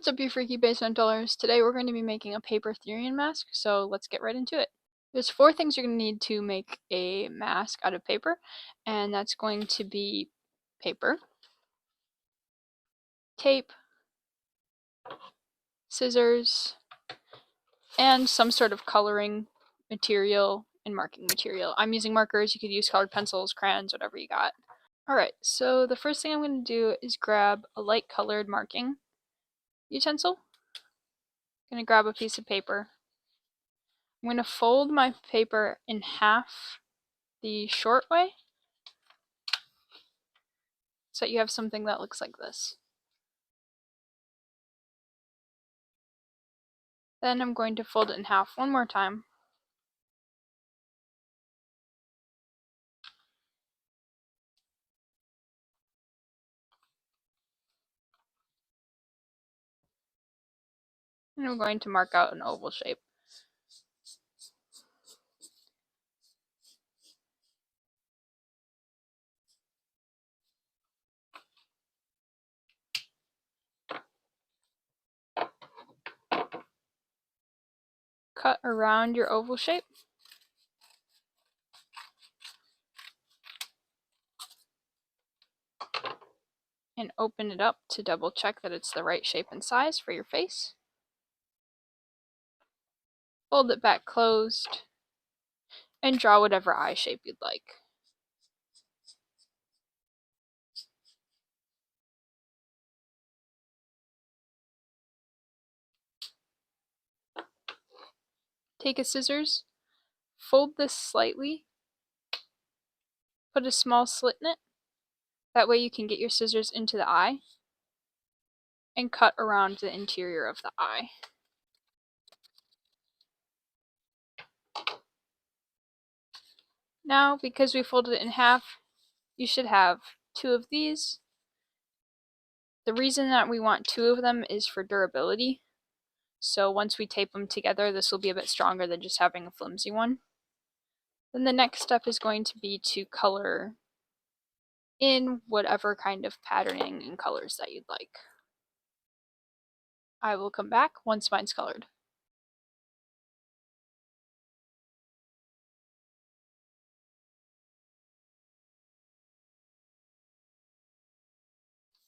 What's up, you freaky basement dwellers? Today we're going to be making a paper Therian mask, so let's get right into it. There's 4 things you're going to need to make a mask out of paper, and that's going to be paper, tape, scissors, and some sort of coloring material and marking material. I'm using markers. You could use colored pencils, crayons, whatever you got. Alright, so the first thing I'm going to do is grab a light colored marking utensil. I'm going to grab a piece of paper. I'm going to fold my paper in half the short way so that you have something that looks like this. Then I'm going to fold it in half one more time. And I'm going to mark out an oval shape. Cut around your oval shape. And open it up to double check that it's the right shape and size for your face. Fold it back closed and draw whatever eye shape you'd like. Take a scissors, fold this slightly, put a small slit in it. That way you can get your scissors into the eye and cut around the interior of the eye. Now, because we folded it in half, you should have 2 of these. The reason that we want 2 of them is for durability. So once we tape them together, this will be a bit stronger than just having a flimsy one. Then the next step is going to be to color in whatever kind of patterning and colors that you'd like. I will come back once mine's colored.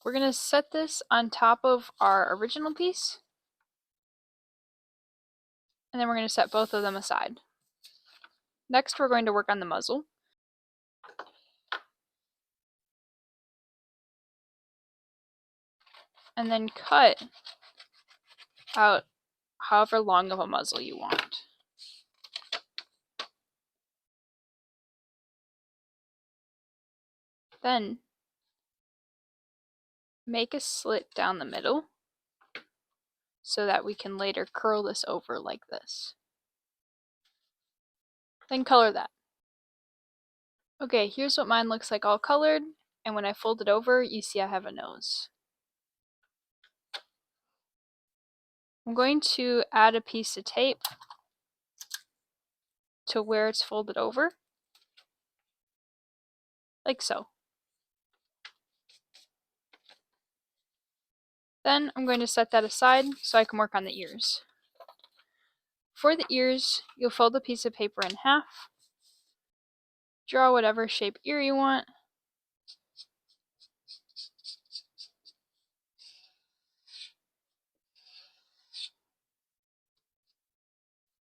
We're going to set this on top of our original piece, and then we're going to set both of them aside. Next, we're going to work on the muzzle. And then cut out however long of a muzzle you want. Then make a slit down the middle so that we can later curl this over like this. Then color that. Okay, here's what mine looks like all colored, and when I fold it over, you see I have a nose. I'm going to add a piece of tape to where it's folded over, like so. Then I'm going to set that aside so I can work on the ears. For the ears, you'll fold a piece of paper in half, draw whatever shape ear you want,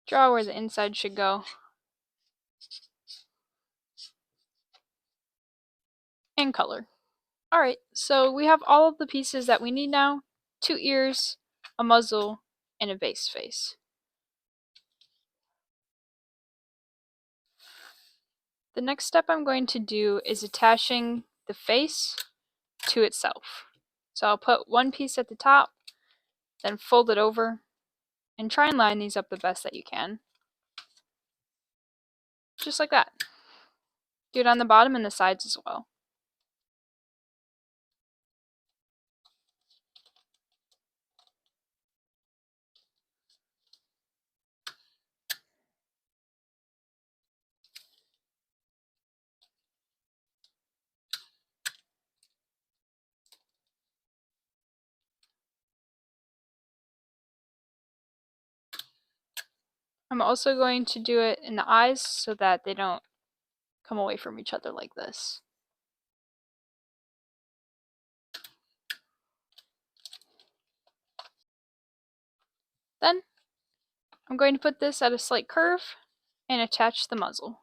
draw where the inside should go, and color. Alright, so we have all of the pieces that we need now: 2 ears, a muzzle, and a base face. The next step I'm going to do is attaching the face to itself. So I'll put one piece at the top, then fold it over, and try and line these up the best that you can. Just like that. Do it on the bottom and the sides as well. I'm also going to do it in the eyes so that they don't come away from each other like this. Then I'm going to put this at a slight curve and attach the muzzle.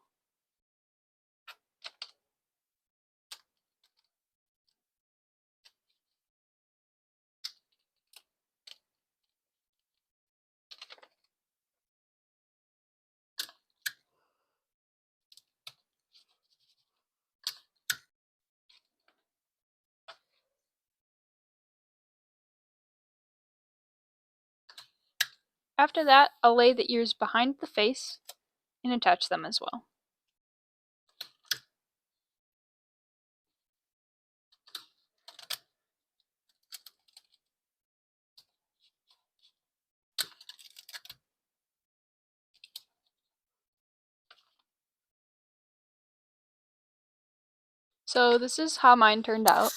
After that, I'll lay the ears behind the face and attach them as well. So this is how mine turned out.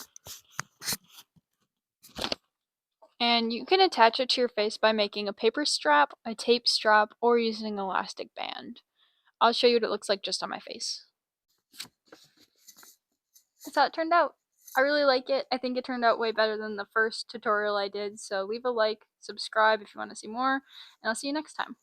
And you can attach it to your face by making a paper strap, a tape strap, or using an elastic band. I'll show you what it looks like just on my face. That's how it turned out. I really like it. I think it turned out way better than the first tutorial I did, so leave a like, subscribe if you want to see more, and I'll see you next time.